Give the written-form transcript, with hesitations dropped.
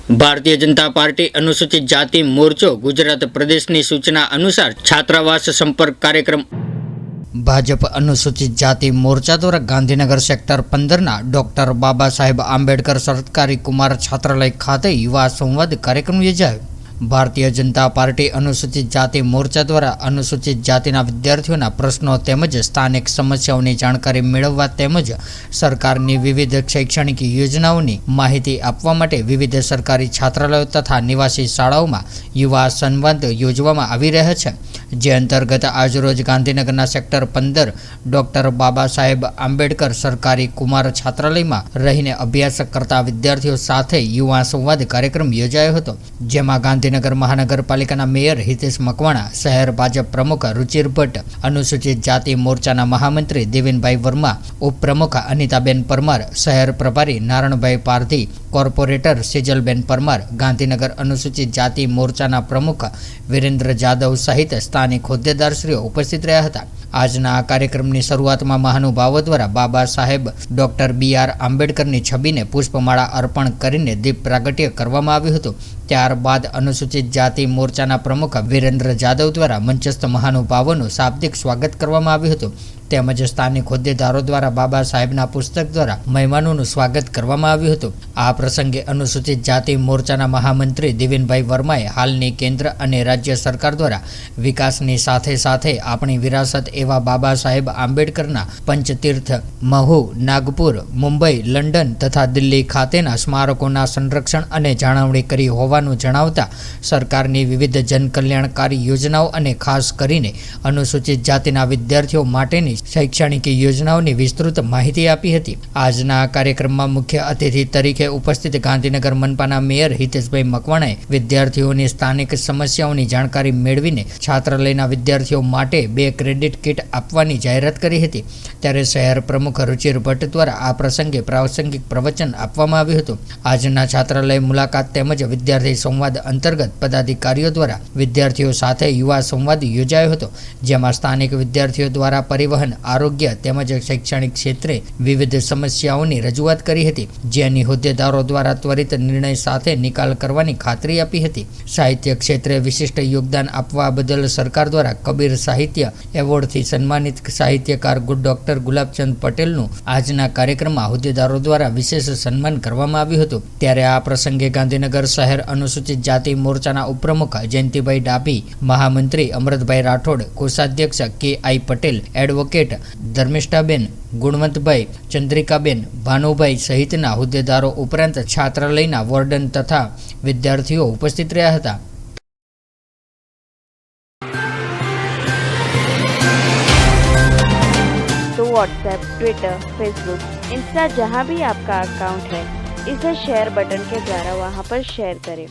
Bharatiya Janata party अनुसूचित जाति मोर्चो गुजरात प्रदेशની સૂચના અનુસાર છાત્રાવાસ સંપર્ક કાર્યક્રમ ભાજપ અનુસૂચિત જાતિ મોરચા દ્વારા ગાંધીનગર સેક્ટર 15ના ડોક્ટર બાબા સાહેબ આંબેડકર સરકારી કુમાર છાત્રાલય ખાતે યુવા સંવાદ કાર્યક્રમ યોજાયો। भारतीय जनता पार्टी अनुसूचित जाति मोर्चा द्वारा अनुसूचित जातिना विद्यार्थीओना प्रश्नों तेमज स्थानिक समस्याओनी जानकारी मेळववा तेमज सरकारनी विविध शैक्षणिक योजनाओनी माहिती आपवा माटे विविध सरकारी छात्रालयो तथा निवासी शाळाओमां युवा संवाद योजवामां आवी रह्यो छे। जे अंतर्गत आजरोज गांधीनगरना सेक्टर 15 डॉक्टर बाबा साहेब आंबेडकर सरकारी कुमार छात्रालयमां रहीने अभ्यास करता विद्यार्थीओ साथे युवा संवाद कार्यक्रम योजायो हतो। जेमां गांधीनगर महानगरपालिकाना मेयर हितेश मकवाणा, शहर भाजप प्रमुख रुचिर भट्ट, अनुसूचित जाति मोर्चाना महामंत्री देवेनभाई वर्मा, उपप्रमुख अनिताबेन परमार, शहर प्रभारी नारायणभाई पारधी, कॉर्पोरेटर सेजलबेन परमार, गांधीनगर अनुसूचित जाति मोर्चाना प्रमुख वीरेन्द्र जादव सहित स्थानिक होद्देदारश्रीओ उपस्थित रह्या हता। आजना आ कार्यक्रमनी शरूआतमां महानुभावो द्वारा बाबा साहेब डॉक्टर BR आंबेडकरनी छबीने पुष्पमाळा अर्पण करीने दीप प्रागट्य करवामां आव्युं हतुं। त्यारबाद अनुसूचित जाति मोर्चाना प्रमुख वीरेन्द्र जादव द्वारा मंचस्थ महानुभावोनुं शाब्दिक स्वागत करवामां आव्युं हतुं। તેમજ સ્થાનિક હોદ્દેદારો દ્વારા બાબા સાહેબના પુસ્તક દ્વારા મહેમાનોનું સ્વાગત કરવામાં આવ્યું હતું। આ પ્રસંગે અનુસૂચિત જાતિ મોરચાના મહામંત્રી દેવેનભાઈ વર્માએ હાલની કેન્દ્ર અને રાજ્ય સરકાર દ્વારા વિકાસની સાથે સાથે આપણી વિરાસત એવા બાબા સાહેબ આંબેડકરના પંચતીર્થ મહુ, નાગપુર, મુંબઈ, લંડન તથા દિલ્હી ખાતેના સ્મારકોના સંરક્ષણ અને જાળવણી કરી હોવાનું જણાવતા સરકારની વિવિધ જનકલ્યાણકારી યોજનાઓ અને ખાસ કરીને અનુસૂચિત જાતિના વિદ્યાર્થીઓ માટેની शैक्षणिक योजनाओनी विस्तृत माहिती आपी हती। आजना कार्यक्रममां मुख्य अतिथि तरीके उपस्थित गांधीनगर मनपाना मेयर हितेशभाई मकवाणाए विद्यार्थीओनी स्थानिक समस्याओनी जानकारी मेळवीने छात्रालयना विद्यार्थीओ माटे 2 क्रेडिट किट आपवानी जाहेरात करी हती। त्यारे शहर प्रमुख रुचिर भट्ट द्वारा आ प्रसंगे प्रासंगिक प्रवचन आपवामां आव्युं हतुं। आजना छात्रालय मुलाकात तेमज विद्यार्थी संवाद अंतर्गत पदाधिकारीओ द्वारा विद्यार्थीओ साथे युवा संवाद योजायो हतो। जेमां स्थानिक विद्यार्थीओ द्वारा परिवहन, आरोग्य तेमज शैक्षणिक क्षेत्रे विविध समस्याओनी रजूआत करी हती, जेनी होद्देदारो द्वारा त्वरित निर्णय साथे निकाल करवानी खातरी आपी हती। साहित्य क्षेत्रे विशिष्ट योगदान आपवा बदल सरकार द्वारा कबीर साहित्य एवोर्डथी सन्मानित साहित्यकार डॉक्टर गुलाबचंद पटेलनुं आजना कार्यक्रममां होद्देदारो द्वारा विशेष सन्मान करवामां आव्युं हतुं। त्यारे आ प्रसंगे गांधीनगर शहर अनुसूचित जाति मोर्चाना उपप्रमुख जयंतीभाई डाभी, महामंत्री अमृतभाई राठोड, कोषाध्यक्ष KI पटेल, एडवोकेट धर्मिष्ठाबेन, गुणवंतभाई, चंद्रिकाबेन, भानुभाई सहितना होद्देदारो उपरांत छात्रालयना वॉर्डन तथा विद्यार्थीओ उपस्थित रह्या हता। तो व्हाट्सएप, ट्विटर, फेसबुक, इंस्टा जहाँ भी आपका अकाउंट है, इसे शेयर बटन के द्वारा वहाँ पर शेयर करें।